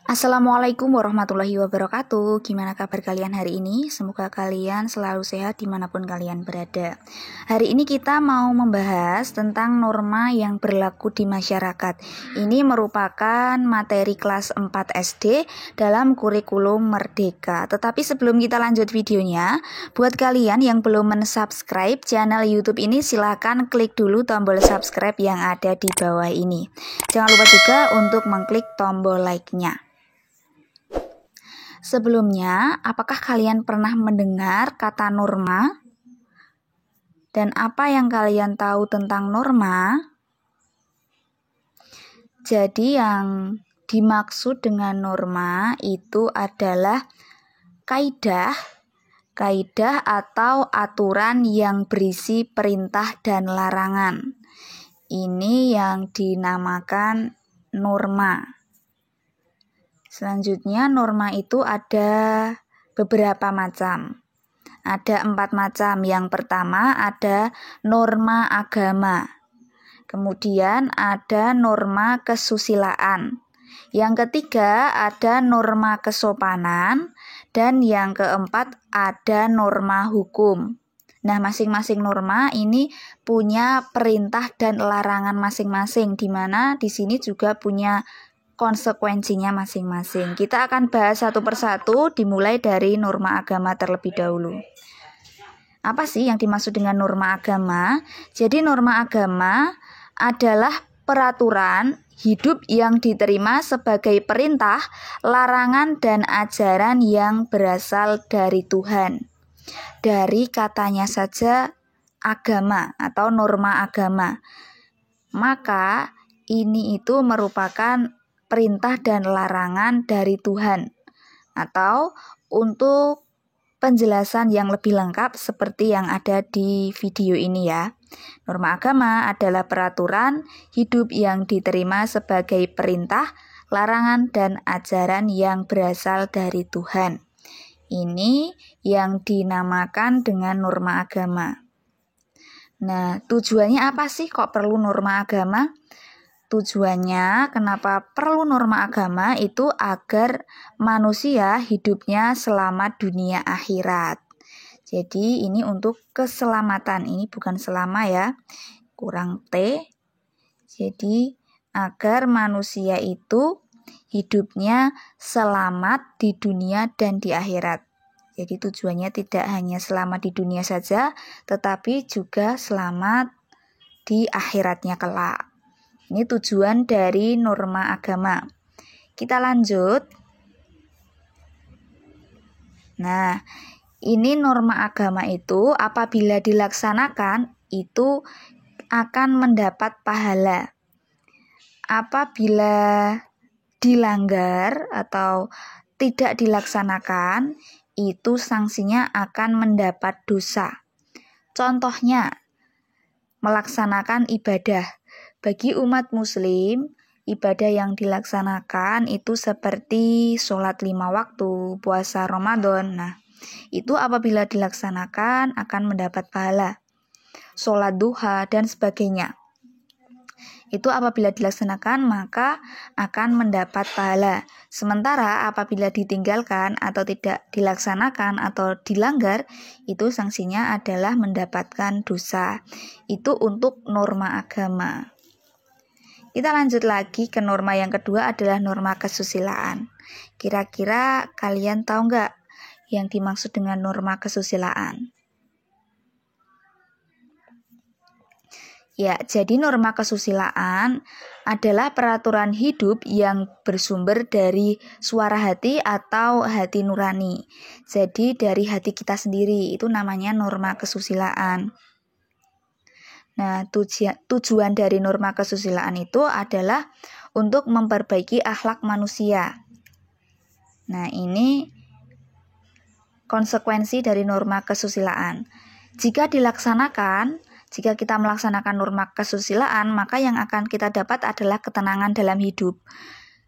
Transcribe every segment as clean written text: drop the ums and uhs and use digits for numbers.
Assalamualaikum warahmatullahi wabarakatuh. Gimana kabar kalian hari ini? Semoga kalian selalu sehat dimanapun kalian berada. Hari ini kita mau membahas tentang norma yang berlaku di masyarakat. Ini merupakan materi kelas 4 SD dalam kurikulum Merdeka. Tetapi sebelum kita lanjut videonya, buat kalian yang belum mensubscribe channel YouTube ini, silahkan klik dulu tombol subscribe yang ada di bawah ini. Jangan lupa juga untuk mengklik tombol like-nya. Sebelumnya, apakah kalian pernah mendengar kata norma? Dan apa yang kalian tahu tentang norma? Jadi yang dimaksud dengan norma itu adalah kaidah atau aturan yang berisi perintah dan larangan. Ini yang dinamakan norma. Selanjutnya, norma itu ada beberapa macam. Ada 4 macam. Yang pertama ada norma agama. Kemudian ada norma kesusilaan. Yang ketiga ada norma kesopanan. Dan yang keempat ada norma hukum. Nah, masing-masing norma ini punya perintah dan larangan masing-masing, di mana di sini juga punya konsekuensinya masing-masing. Kita akan bahas satu persatu, dimulai dari norma agama terlebih dahulu. Apa sih yang dimaksud dengan norma agama? Jadi norma agama adalah peraturan hidup yang diterima sebagai perintah, larangan, dan ajaran yang berasal dari Tuhan. Dari katanya saja agama atau norma agama, maka ini itu merupakan perintah dan larangan dari Tuhan. Atau untuk penjelasan yang lebih lengkap seperti yang ada di video ini ya. Norma agama adalah peraturan hidup yang diterima sebagai perintah, larangan, dan ajaran yang berasal dari Tuhan. Ini yang dinamakan dengan norma agama. Nah, tujuannya apa sih kok perlu norma agama? Tujuannya kenapa perlu norma agama itu agar manusia hidupnya selamat dunia akhirat. Jadi ini untuk keselamatan, ini bukan selama ya, kurang T. Jadi agar manusia itu hidupnya selamat di dunia dan di akhirat. Jadi tujuannya tidak hanya selamat di dunia saja, tetapi juga selamat di akhiratnya kelak. Ini tujuan dari norma agama. Kita lanjut. Nah, ini norma agama itu apabila dilaksanakan itu akan mendapat pahala. Apabila dilanggar atau tidak dilaksanakan, itu sanksinya akan mendapat dosa. Contohnya, melaksanakan ibadah. Bagi umat muslim, ibadah yang dilaksanakan itu seperti sholat 5 waktu, puasa Ramadan. Nah, itu apabila dilaksanakan akan mendapat pahala. Sholat duha dan sebagainya. Itu apabila dilaksanakan maka akan mendapat pahala. Sementara apabila ditinggalkan atau tidak dilaksanakan atau dilanggar, itu sanksinya adalah mendapatkan dosa. Itu untuk norma agama. Kita lanjut lagi ke norma yang kedua adalah norma kesusilaan. Kira-kira kalian tahu nggak yang dimaksud dengan norma kesusilaan? Ya, jadi norma kesusilaan adalah peraturan hidup yang bersumber dari suara hati atau hati nurani. Jadi dari hati kita sendiri, itu namanya norma kesusilaan. Nah, tujuan dari norma kesusilaan itu adalah untuk memperbaiki akhlak manusia. Nah, ini konsekuensi dari norma kesusilaan. Jika kita melaksanakan norma kesusilaan, maka yang akan kita dapat adalah ketenangan dalam hidup.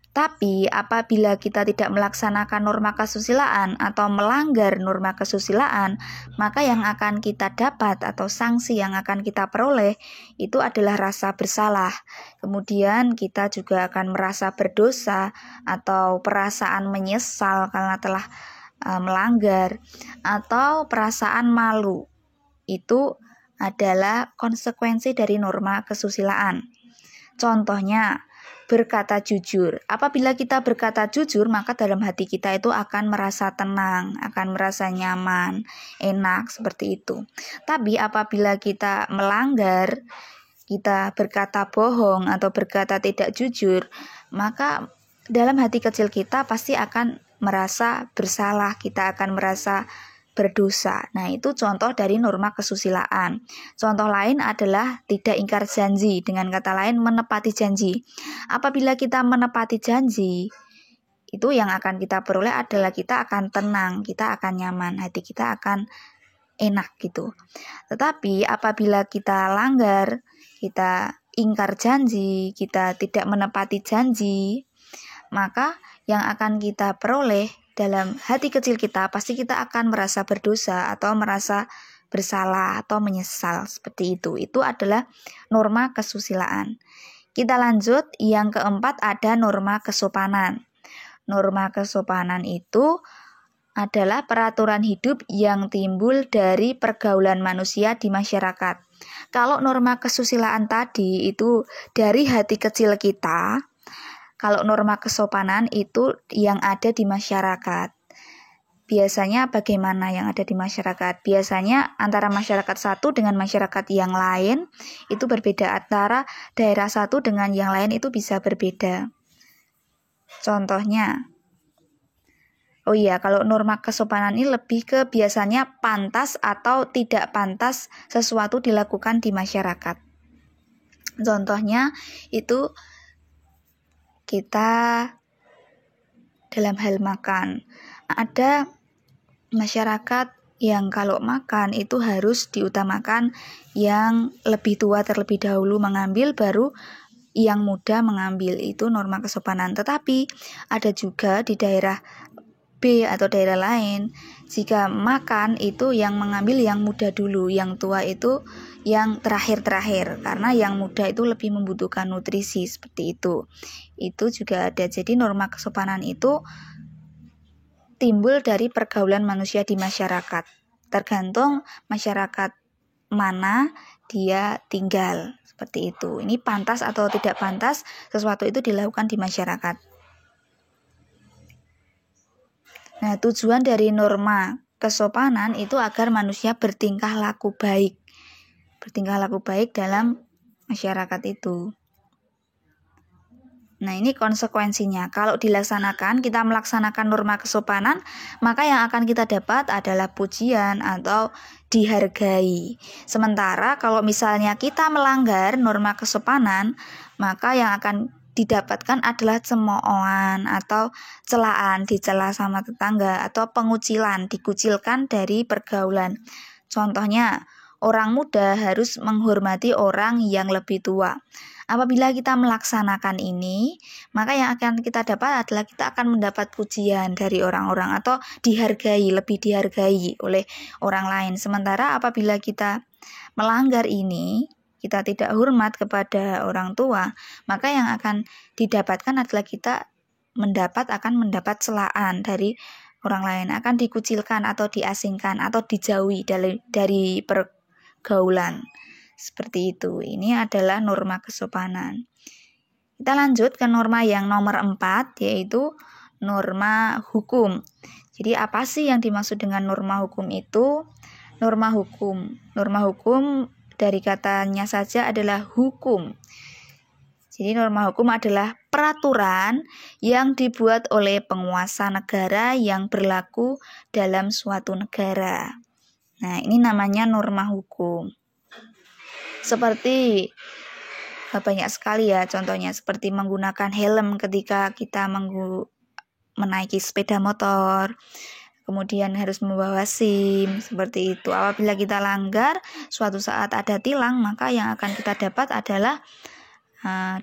Tapi apabila kita tidak melaksanakan norma kesusilaan atau melanggar norma kesusilaan, maka yang akan kita dapat atau sanksi yang akan kita peroleh itu adalah rasa bersalah. Kemudian kita juga akan merasa berdosa atau perasaan menyesal karena telah melanggar, atau perasaan malu. Itu adalah konsekuensi dari norma kesusilaan. Contohnya, berkata jujur. Apabila kita berkata jujur, maka dalam hati kita itu akan merasa tenang, akan merasa nyaman, enak, seperti itu. Tapi apabila kita melanggar, kita berkata bohong atau berkata tidak jujur, maka dalam hati kecil kita pasti akan merasa bersalah, kita akan merasa berdosa. Nah, itu contoh dari norma kesusilaan. Contoh lain adalah tidak ingkar janji, dengan kata lain menepati janji. Apabila kita menepati janji, itu yang akan kita peroleh adalah kita akan tenang, kita akan nyaman, hati kita akan enak gitu. Tetapi apabila kita langgar, kita ingkar janji, kita tidak menepati janji, maka yang akan kita peroleh dalam hati kecil kita pasti kita akan merasa berdosa atau merasa bersalah atau menyesal, seperti itu. Itu adalah norma kesusilaan. Kita lanjut, yang keempat ada norma kesopanan. Norma kesopanan itu adalah peraturan hidup yang timbul dari pergaulan manusia di masyarakat. Kalau norma kesusilaan tadi itu dari hati kecil kita, kalau norma kesopanan itu yang ada di masyarakat. Biasanya bagaimana yang ada di masyarakat? Biasanya antara masyarakat satu dengan masyarakat yang lain itu berbeda. Antara daerah satu dengan yang lain itu bisa berbeda. Contohnya, kalau norma kesopanan ini lebih ke biasanya pantas atau tidak pantas sesuatu dilakukan di masyarakat. Contohnya itu kita dalam hal makan, ada masyarakat yang kalau makan itu harus diutamakan yang lebih tua terlebih dahulu mengambil, baru yang muda mengambil. Itu norma kesopanan. Tetapi ada juga di daerah B atau daerah lain, jika makan itu yang mengambil yang muda dulu, yang tua itu yang terakhir, karena yang muda itu lebih membutuhkan nutrisi, seperti itu. Itu juga ada. Jadi norma kesopanan itu timbul dari pergaulan manusia di masyarakat. Tergantung masyarakat mana dia tinggal, seperti itu. Ini pantas atau tidak pantas sesuatu itu dilakukan di masyarakat. Nah, tujuan dari norma kesopanan itu agar manusia bertingkah laku baik dalam masyarakat itu. Nah, ini konsekuensinya. Kalau dilaksanakan, kita melaksanakan norma kesopanan, maka yang akan kita dapat adalah pujian atau dihargai. Sementara kalau misalnya kita melanggar norma kesopanan, maka yang akan didapatkan adalah cemoohan atau celaan, dicela sama tetangga, atau pengucilan, dikucilkan dari pergaulan. Contohnya, orang muda harus menghormati orang yang lebih tua. Apabila kita melaksanakan ini, maka yang akan kita dapat adalah kita akan mendapat pujian dari orang-orang atau lebih dihargai oleh orang lain. Sementara apabila kita melanggar ini, kita tidak hormat kepada orang tua, maka yang akan didapatkan adalah kita akan mendapat celaan dari orang lain, akan dikucilkan atau diasingkan atau dijauhi dari pergaulan. Seperti itu. Ini adalah norma kesopanan. Kita lanjut ke norma yang nomor 4, yaitu norma hukum. Jadi apa sih yang dimaksud dengan norma hukum itu? Norma hukum dari katanya saja adalah hukum. Jadi norma hukum adalah peraturan yang dibuat oleh penguasa negara yang berlaku dalam suatu negara. Nah, ini namanya norma hukum. Seperti banyak sekali ya contohnya, seperti menggunakan helm ketika kita menaiki sepeda motor, kemudian harus membawa SIM, seperti itu. Apabila kita langgar, suatu saat ada tilang, maka yang akan kita dapat adalah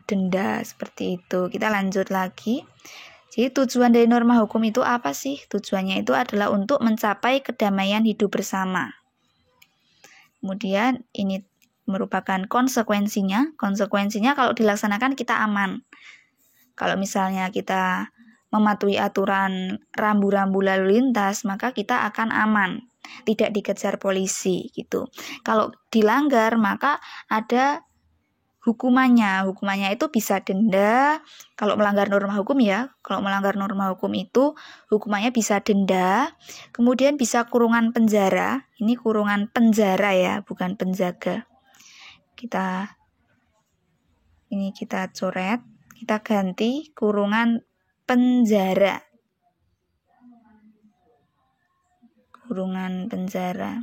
denda seperti itu. Kita lanjut lagi. Jadi tujuan dari norma hukum itu apa sih? Tujuannya itu adalah untuk mencapai kedamaian hidup bersama. Kemudian ini merupakan konsekuensinya. Konsekuensinya kalau dilaksanakan kita aman. Kalau misalnya kita mematuhi aturan rambu-rambu lalu lintas, maka kita akan aman, tidak dikejar polisi gitu. Kalau dilanggar maka ada hukumannya. Hukumannya itu bisa denda. Kalau melanggar norma hukum ya, kalau melanggar norma hukum itu hukumannya bisa denda, kemudian bisa kurungan penjara. Ini kurungan penjara ya, bukan penjaga. Kita coret, kita ganti kurungan penjara. Kurungan penjara.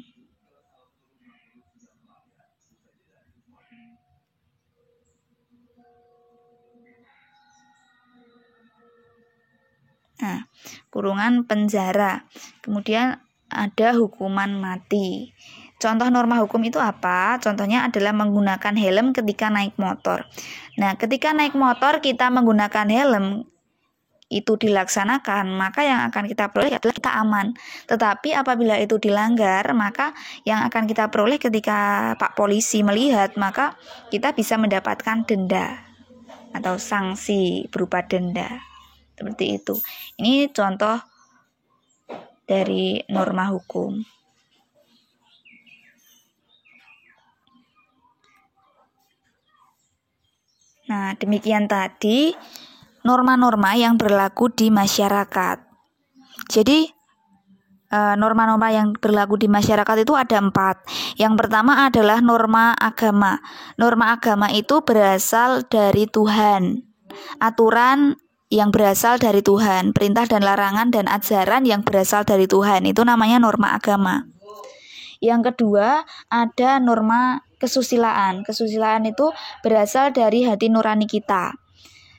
Nah, kurungan penjara. Kemudian ada hukuman mati. Contoh norma hukum itu apa? Contohnya adalah menggunakan helm ketika naik motor. Nah, ketika naik motor kita menggunakan helm, itu dilaksanakan, maka yang akan kita peroleh adalah kita aman. Tetapi apabila itu dilanggar, maka yang akan kita peroleh ketika Pak Polisi melihat, maka kita bisa mendapatkan denda atau sanksi berupa denda. Seperti itu. Ini contoh dari norma hukum. Nah, demikian tadi norma-norma yang berlaku di masyarakat. Jadi, norma-norma yang berlaku di masyarakat itu ada 4. Yang pertama adalah norma agama. Norma agama itu berasal dari Tuhan. Aturan yang berasal dari Tuhan, perintah dan larangan dan ajaran yang berasal dari Tuhan, itu namanya norma agama. Yang kedua ada norma kesusilaan. Kesusilaan itu berasal dari hati nurani kita,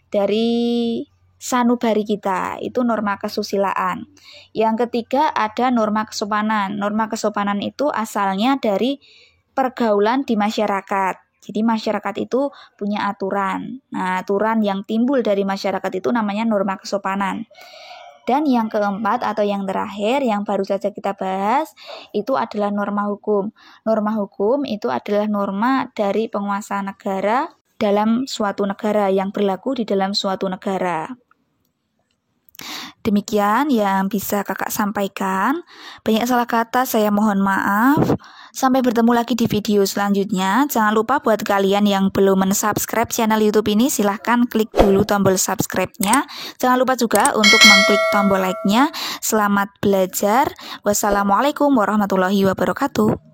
dari sanubari kita, itu norma kesusilaan. Yang ketiga ada norma kesopanan. Norma kesopanan itu asalnya dari pergaulan di masyarakat. Jadi masyarakat itu punya aturan. Nah, aturan yang timbul dari masyarakat itu namanya norma kesopanan. Dan yang keempat atau yang terakhir yang baru saja kita bahas itu adalah norma hukum. Norma hukum itu adalah norma dari penguasa negara dalam suatu negara, yang berlaku di dalam suatu negara. Demikian yang bisa kakak sampaikan. Banyak salah kata, saya mohon maaf. Sampai bertemu lagi di video selanjutnya. Jangan lupa buat kalian yang belum mensubscribe channel YouTube ini, silahkan klik dulu tombol subscribe-nya. Jangan lupa juga untuk mengklik tombol like-nya. Selamat belajar. Wassalamualaikum warahmatullahi wabarakatuh.